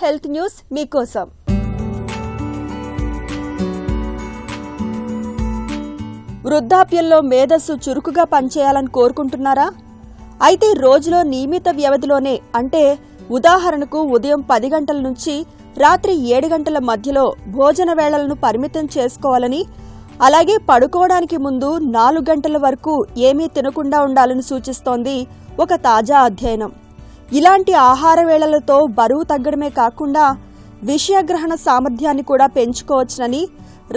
Health news మీకోసం. వృద్ధాప్యంలో మేధస్సు చురుకుగా పనిచేయాలని కోరుకుంటున్నారా? అయితే రోజులో నియమిత వ్యవధిలోనే, అంటే ఉదాహరణకు ఉదయం 10 గంటల నుంచి రాత్రి 7 గంటల మధ్యలో భోజన వేళలను పరిమితం చేసుకోవాలని, అలాగే పడుకోవడానికి ముందు 4 గంటల వరకు ఏమీ తినకుండా ఉండాలని సూచిస్తోంది ఒక తాజా అధ్యయనం. ఇలాంటి ఆహార వేళలతో బరువు తగ్గడమే కాకుండా విషయగ్రహణ సామర్థ్యాన్ని కూడా పెంచుకోవచ్చునని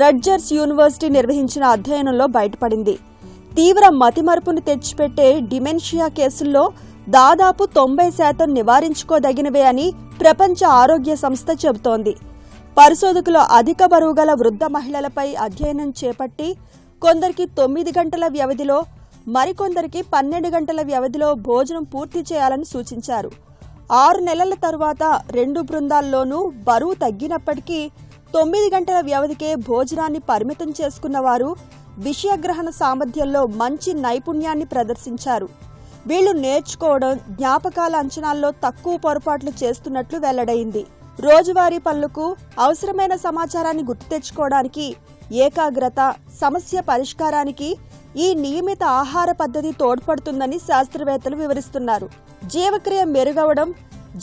రడ్జర్స్ యూనివర్సిటీ నిర్వహించిన అధ్యయనంలో బయటపడింది. తీవ్ర మతిమరుపును తెచ్చిపెట్టే డిమెన్షియా కేసుల్లో దాదాపు 90% నివారించుకోదగినవే అని ప్రపంచ ఆరోగ్య సంస్థ చెబుతోంది. పరిశోధకులు అధిక బరువు గల వృద్ధ మహిళలపై అధ్యయనం చేపట్టి కొందరికి 9 గంటల వ్యవధిలో, మరికొందరికి 12 గంటల వ్యవధిలో భోజనం పూర్తి చేయాలని సూచించారు. 6 నెలల తరువాత 2 బృందాల్లోనూ బరువు తగ్గినప్పటికీ 9 గంటల వ్యవధికే భోజనాన్ని పరిమితం చేసుకున్న వారు విషయగ్రహణ సామర్థ్యంలో మంచి నైపుణ్యాన్ని ప్రదర్శించారు. వీళ్లు నేర్చుకోవడం, జ్ఞాపకాల అంచనాల్లో తక్కువ పొరపాట్లు చేస్తున్నట్లు వెల్లడైంది. రోజువారీ పనులకు అవసరమైన సమాచారాన్ని గుర్తు తెచ్చుకోవడానికి, ఏకాగ్రత, సమస్య పరిష్కారానికి ఈ నియమిత ఆహార పద్ధతి తోడ్పడుతుందని శాస్త్రవేత్తలు వివరిస్తున్నారు. జీవక్రియ మెరుగవడం,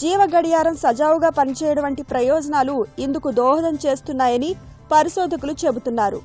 జీవ గడియారం సజావుగా పనిచేయడం వంటి ప్రయోజనాలు ఇందుకు దోహదం చేస్తున్నాయని పరిశోధకులు చెబుతున్నారు.